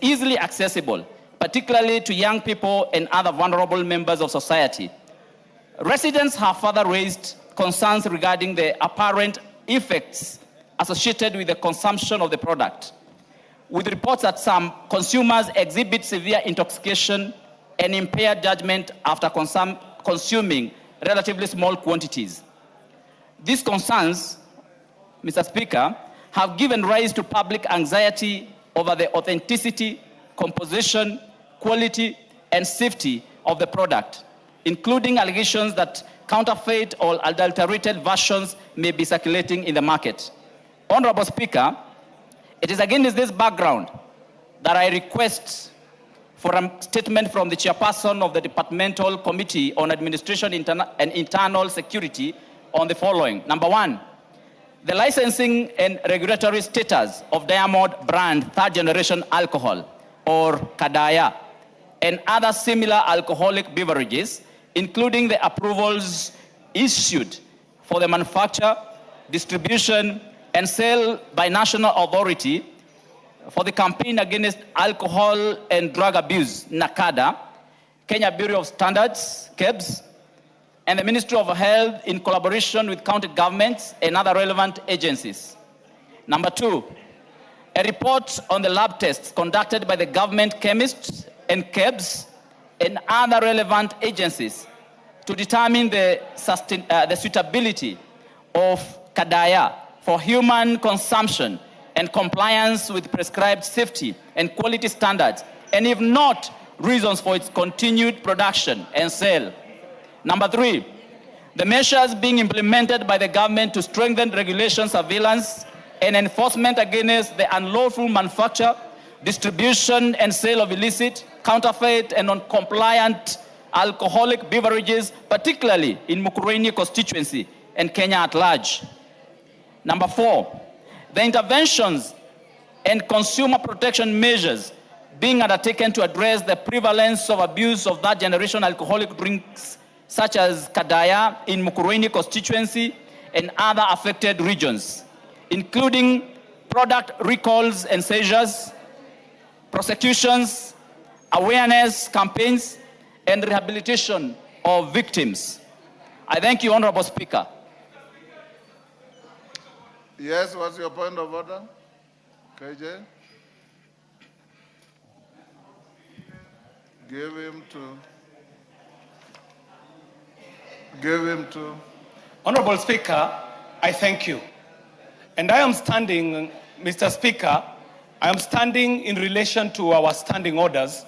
easily accessible, particularly to young people and other vulnerable members of society. Residents have further raised concerns regarding the apparent effects associated with the consumption of the product, with reports that some consumers exhibit severe intoxication and impaired judgment after consuming relatively small quantities. These concerns, Mr. Speaker, have given rise to public anxiety over the authenticity, composition, quality, and safety of the product, including allegations that counterfeit or adulterated versions may be circulating in the market. Honorable Speaker, it is against this background that I request for a statement from the chairperson of the Departmental Committee on Administration and Internal Security on the following. Number one, the licensing and regulatory status of Diamond brand third generation alcohol, or Kadaya, and other similar alcoholic beverages, including the approvals issued for the manufacture, distribution, and sale by national authority for the campaign against alcohol and drug abuse, NACADA, Kenya Bureau of Standards, KEBS, and the Ministry of Health in collaboration with county governments and other relevant agencies. Number two, a report on the lab tests conducted by the government chemists and KEBS and other relevant agencies to determine the suitability of Kadaya for human consumption and compliance with prescribed safety and quality standards, and if not, reasons for its continued production and sale. Number three, the measures being implemented by the government to strengthen regulation, surveillance, and enforcement against the unlawful manufacture, distribution, and sale of illicit, counterfeit, and non-compliant alcoholic beverages, particularly in Mukurweini constituency and Kenya at large. Number four, the interventions and consumer protection measures being undertaken to address the prevalence of abuse of that generation alcoholic drinks, such as Kadaya in Mukurweini constituency and other affected regions, including product recalls and seizures, prosecutions, awareness campaigns, and rehabilitation of victims. I thank you, Honorable Speaker. Yes, what's your point of order? KJ? Give him to. Honorable Speaker, I thank you. And I am standing, Mr. Speaker, I am standing in relation to our standing orders,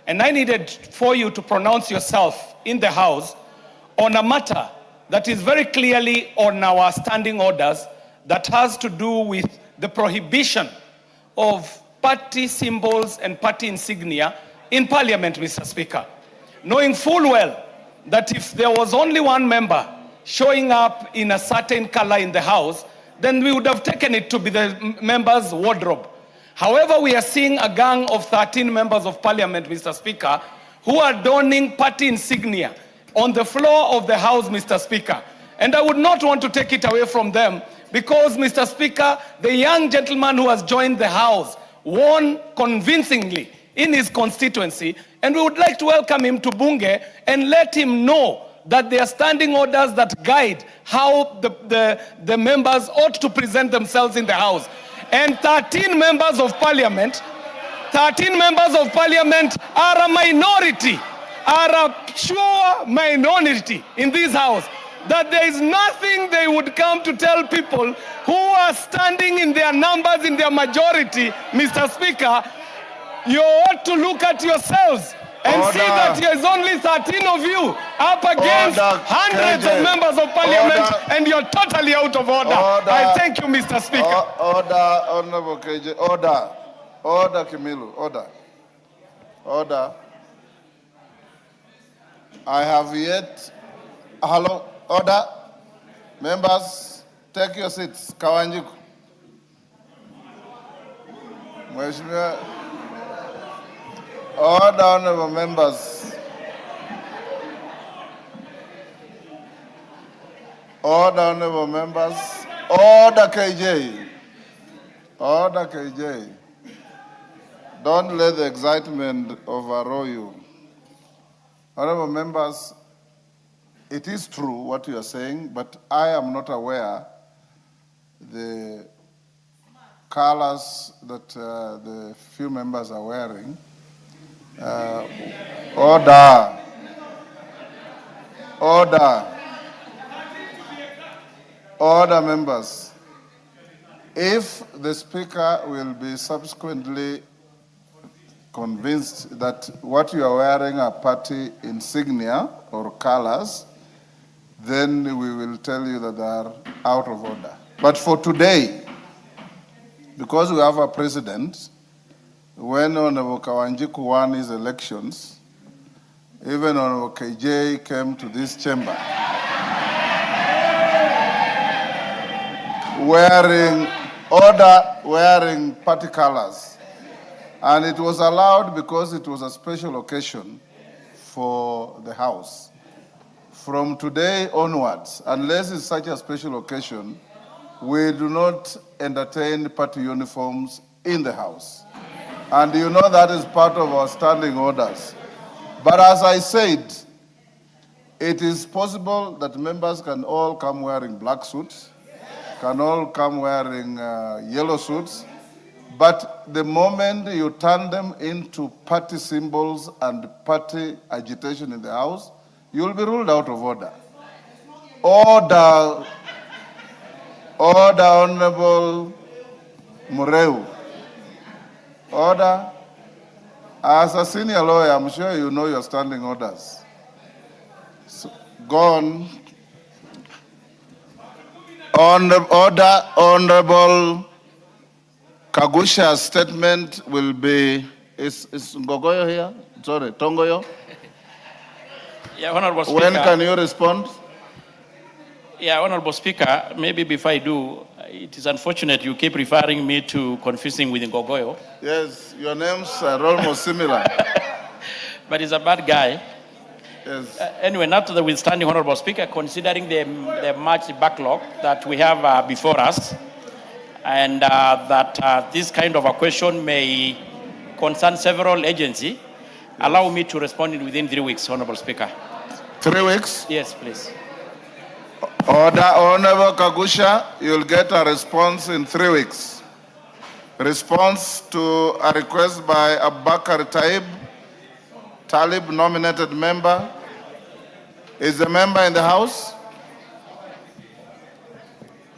and I needed for you to pronounce yourself in the House on a matter that is very clearly on our standing orders that has to do with the prohibition of party symbols and party insignia in Parliament, Mr. Speaker. Knowing full well that if there was only one member showing up in a certain color in the House, then we would have taken it to be the member's wardrobe. However, we are seeing a gang of 13 members of Parliament, Mr. Speaker, who are donning party insignia on the floor of the House, Mr. Speaker. And I would not want to take it away from them because, Mr. Speaker, the young gentleman who has joined the House won convincingly in his constituency, and we would like to welcome him to Bunge and let him know that there are standing orders that guide how the members ought to present themselves in the House. And 13 members of Parliament are a minority, are a sure minority in this House. That there is nothing they would come to tell people who are standing in their numbers, in their majority, Mr. Speaker. You ought to look at yourselves and see that there is only 13 of you up against hundreds of members of Parliament, and you're totally out of order. I thank you, Mr. Speaker. Order, Honorable KJ. Order, Kimilu. Order. I have yet. Hello. Order. Members, take your seats. Kawanjiku. Mheshimiwa. Order, honorable members. Order, honorable members. Order, KJ. Order, KJ. Don't let the excitement overrule you. Honorable members, it is true what you are saying, but I am not aware the colors that the few members are wearing. Order. Order, members. If the Speaker will be subsequently convinced that what you are wearing are party insignia or colors, then we will tell you that they are out of order. But for today, because we have a president, when Honorable Kawanjiku won his elections, even Honorable KJ came to this chamber wearing party colors. And it was allowed because it was a special occasion for the House. From today onwards, unless it's such a special occasion, we do not entertain party uniforms in the House. And you know that is part of our standing orders. But as I said, it is possible that members can all come wearing black suits, can all come wearing yellow suits, but the moment you turn them into party symbols and party agitation in the House, you will be ruled out of order. Order, Honorable Mureu. Order. As a senior lawyer, I'm sure you know your standing orders. So, go on. Order, Honorable Kagusha's statement will be, is Ngogoyo here? Sorry, Tongoyo? Yeah, Honorable Speaker. When can you respond? Yeah, Honorable Speaker, maybe before I do, it is unfortunate you keep referring me to confusing with Ngogoyo. Yes, your names are almost similar. But he's a bad guy. Yes. Anyway, notwithstanding, Honorable Speaker, considering the much backlog that we have before us, and that this kind of a question may concern several agencies, allow me to respond within 3 weeks, Honorable Speaker. 3 weeks? Yes, please. Order, Honorable Kagusha, you'll get a response in 3 weeks. Response to a request by Abubakar Talib, nominated member. Is the member in the House?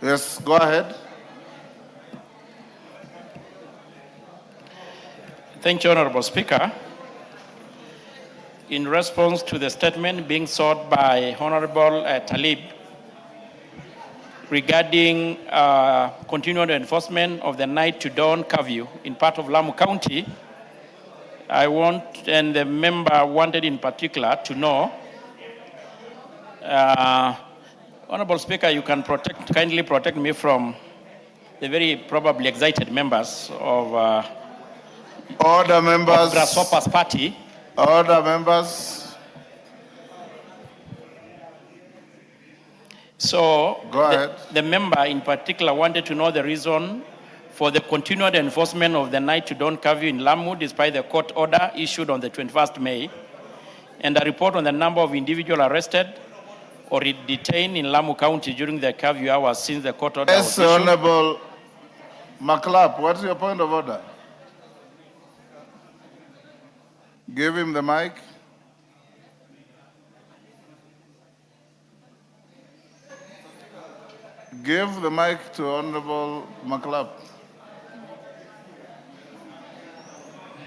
Yes, go ahead. Thank you, Honorable Speaker. In response to the statement being sought by Honorable Talib regarding continued enforcement of the night to dawn curfew in part of Lamu County, I want, and the member wanted in particular to know, Honorable Speaker, you can kindly protect me from the very probably excited members of Order, members. Of Grasshoppers Party. Order, members. So go ahead. The member in particular wanted to know the reason for the continued enforcement of the night to dawn curfew in Lamu despite the court order issued on the 21st May and a report on the number of individuals arrested or detained in Lamu County during the curfew hours since the court order was issued. Yes, Honorable McLeod, what's your point of order? Give him the mic. Give the mic to Honorable McLeod.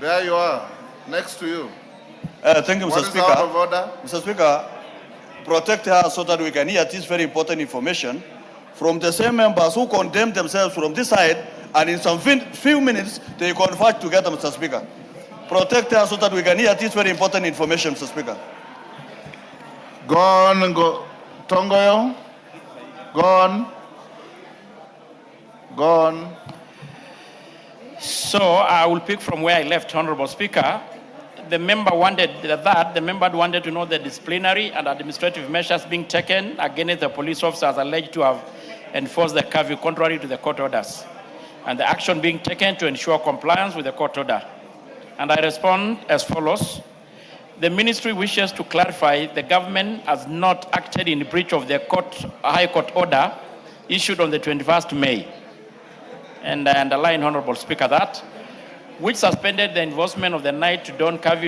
There you are, next to you. Thank you, Mr. What Speaker. is out of order? Mr. Speaker, protect her so that we can hear this very important information from the same members who condemn themselves from this side, and in some few minutes they converge together, Mr. Speaker. Protect her so that we can hear this very important information, Mr. Speaker. Go on, go. Tongoyo, go on. Go on. So I will pick from where I left, Honorable Speaker. The member wanted to know the disciplinary and administrative measures being taken against the police officers alleged to have enforced the curfew contrary to the court orders, and the action being taken to ensure compliance with the court order. And I respond as follows. The ministry wishes to clarify the government has not acted in breach of the High Court order issued on the 21st May. And I underline, Honorable Speaker, that which suspended the enforcement of the night to dawn curfew